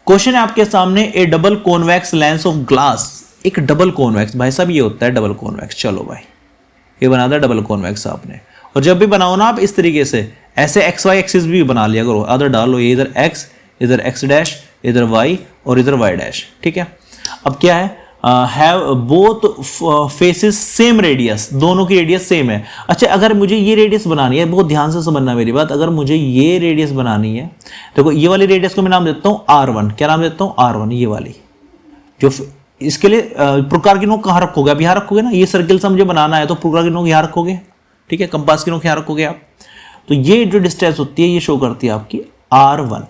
Question है आपके सामने, A double convex lens of glass, एक डबल कॉन्वेक्स, भाई साहब ये होता है डबल कॉन्वेक्स। चलो भाई ये बना था डबल कॉन्वेक्स आपने, और जब भी बनाओ ना आप इस तरीके से, ऐसे एक्स वाई एक्सिस भी बना लिया करो, अदर डालो, ये इधर एक्स डैश, इधर वाई और इधर वाई डैश, ठीक है। अब क्या है, have both faces same radius, दोनों की रेडियस सेम है। अच्छा अगर मुझे ये रेडियस बनानी है, बहुत ध्यान से समझना मेरी बात, अगर मुझे ये रेडियस बनानी है, देखो ये वाली रेडियस को मैं नाम देता हूँ R1, क्या नाम देता हूँ R1, ये वाली जो इसके लिए प्रकार की नोक कहाँ रखोगे आप, यहाँ रखोगे ना, ये सर्किल सा मुझे बनाना है तो प्रकार की नोक यहाँ रखोगे, ठीक है, कंपास की नोक यहाँ रखोगे आप। तो ये जो डिस्टेंस होती है ये शो करती है आपकी R1।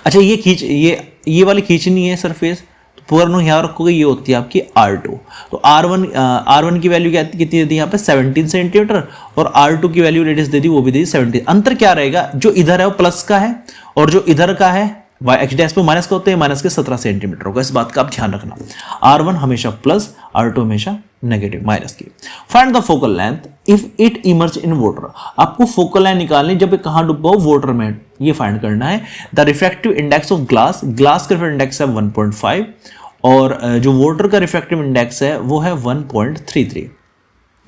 अच्छा ये वाली खींचनी है सरफेस, तो पूरा नोक यहाँ रखोगे, ये होती है आपकी R2। तो R1 की वैल्यू कितनी दे दी यहाँ पे 17 सेंटीमीटर, और R2 की वैल्यू रेडियस दे दी, वो भी दे दी 17। अंतर क्या रहेगा, जो इधर है वो प्लस का है और जो इधर का है वाई एक्स डैश पे माइनस का होते हैं, माइनस के 17 सेंटीमीटर होगा। इस बात का आप ध्यान रखना, R1 हमेशा प्लस, R2 हमेशा नेगेटिव माइनस की। Find the focal length if it emerge in water, आपको फोकल लेंथ निकालनी जब ये कहां डूबा हो, वाटर में, ये फाइंड करना है। The refractive index of glass का रिफ्रैक्टिव इंडेक्स है 1.5 और जो वाटर का रिफ्रैक्टिव इंडेक्स है वो है 1.33।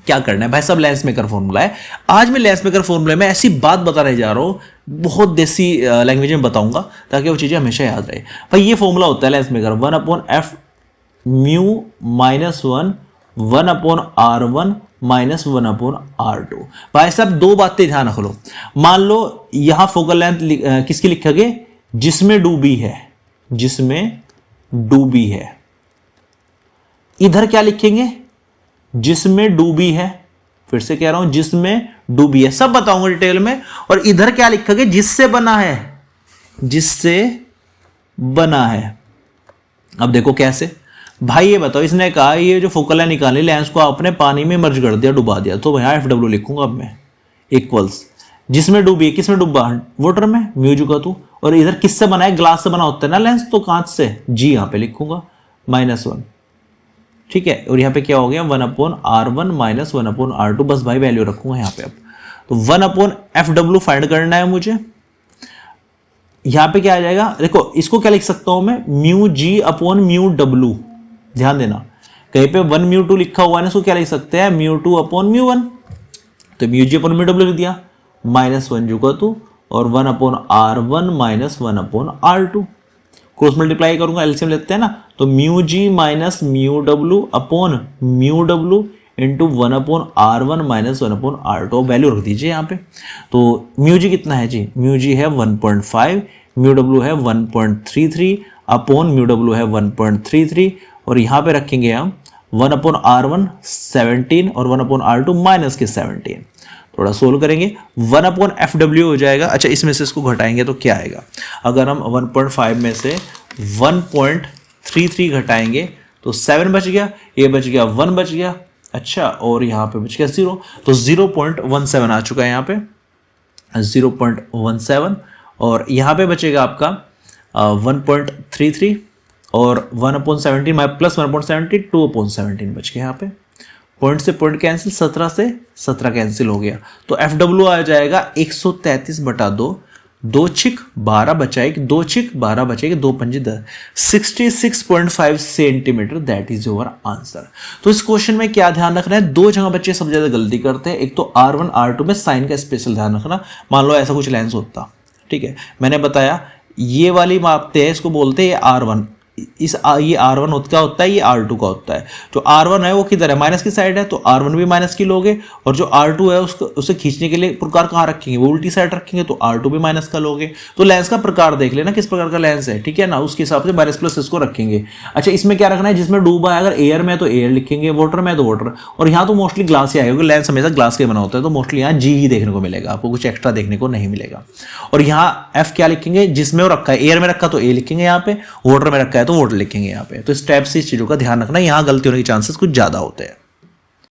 क्या करना है भाई साहब, लेंस मेकर फॉर्मूला है। आज मैं लेंस मेकर फॉर्मूले में ऐसी बात बताने जा रहा हूँ, बहुत देसी लैंग्वेज में बताऊंगा ताकि वो चीजें हमेशा याद रहे। भाई ये फॉर्मूला होता है lens maker 1/f mu minus 1/r1 minus 1/r2। भाई साहब दो बातें ध्यान रख लो, मान लो यहां फोकल लेंथ किसकी लिखोगे, जिसमें डूबी है, जिसमें डूबी है। इधर क्या लिखेंगे, जिसमें डूबी है, फिर से कह रहा हूं जिसमें डूबी है, सब बताऊंगा डिटेल में। और इधर क्या लिखोगे, जिससे बना है, जिससे बना है। अब देखो कैसे, भाई ये बताओ, इसने कहा ये जो फोकल है निकाली, लेंस को आपने पानी में मर्ज कर दिया, डुबा दिया, तो यहां FW लिखूंगा अब मैं, इक्वल्स जिसमें डूबी है, किसमें डूबा, वाटर में, म्यू जुका तू, और इधर किससे बना है, ग्लास से बना होता है ना लेंस, तो कांच से, जी यहां पे लिखूंगा -1, ठीक है। और यहाँ पे क्या हो गया 1/r1 माइनस 1/r2, बस भाई वैल्यू रखूंगा यहाँ पे। अब तो 1/FW फाइंड करना है मुझे। यहाँ पे क्या आ जाएगा, देखो इसको क्या लिख सकता हूं मैं, mu G upon mu W. ध्यान देना, कहीं पे 1 म्यू 2 लिखा हुआ है ना, इसको क्या लिख सकते हैं, म्यू 2 अपॉन म्यू 1। तो mu G upon mu W लिख दिया, -1 जुगा 2 और 1/r1 minus 1/r2। Cross multiply करूंगा, एलसीएम लेते हैं ना, तो mu G minus mu W upon mu W into 1/r1 minus 1/r2, value रख दीजिए यहाँ पे। तो म्यू जी कितना है जी, म्यू जी है 1.5, म्यू डब्ल्यू है 1.33 अपॉन म्यू डब्ल्यू है 1.33, और यहाँ पे रखेंगे हम 1/r1 17 और 1/r2 माइनस के 17। थोड़ा सोल्व करेंगे, 1/FW हो जाएगा। अच्छा इसमें से इसको घटाएंगे तो क्या आएगा, अगर हम 1.5 में से 1.33 घटाएंगे तो 7 बच गया, ये बच गया 1 बच गया, अच्छा और यहाँ पे बच गया 0, तो 0.17 आ चुका है यहाँ पे 0.17, और यहाँ पे बचेगा आपका 1.33 और 1/17 प्लस 1/17 2/17 बच गया यहाँ पे। पॉइंट से पॉइंट कैंसिल, 17 से 17 कैंसिल हो गया, तो FW आ जाएगा 133/2, 2 छिक 12 बचाएगी, 2 छिक 12 बचेगी, 2 पंजे 10, 66.5 centimetre, that is your answer. तो इस क्वेश्चन में क्या ध्यान रखना है, दो जगह बच्चे सबसे ज्यादा गलती करते हैं, एक तो R1 R2 में साइन का स्पेशल ध्यान रखना। मान लो ऐसा कुछ लेंस होता, ठीक है, मैंने बताया ये वाली मापते हैं, इसको बोलते हैं R1, ये R1 का होता है, ये R2 का होता है। जो R1 है वो किधर है, माइनस की साइड है, तो R1 भी माइनस की लोगे, और जो R2 है उसको उसे खींचने के लिए प्रकार कहाँ रखेंगे, वो उल्टी साइड रखेंगे, तो R2 भी माइनस का लोगे। तो लेंस का प्रकार देख लेना किस प्रकार का लेंस है, ठीक है ना, उसके हिसाब से माइनस प्लस इसको रखेंगे। अच्छा इसमें क्या रखना है, जिसमें डूबा है, अगर एयर में तो एयर लिखेंगे, वाटर में तो वाटर, और यहाँ तो मोस्टली ग्लास ही आएगा क्योंकि लेंस हमेशा ग्लास के बना होता है, तो मोस्टली यहाँ जी ही देखने को मिलेगा, आपको कुछ एक्स्ट्रा देखने को नहीं मिलेगा। और यहाँ F क्या लिखेंगे, जिसमें वो रखा है, एयर में रखा तो ए लिखेंगे यहाँ पे, वाटर में रखा है तो वाटर लिखेंगे यहाँ पे। तो इस टाइप से इस चीजों का ध्यान रखना, यहाँ गलती होने के चांसेस कुछ ज्यादा होते हैं।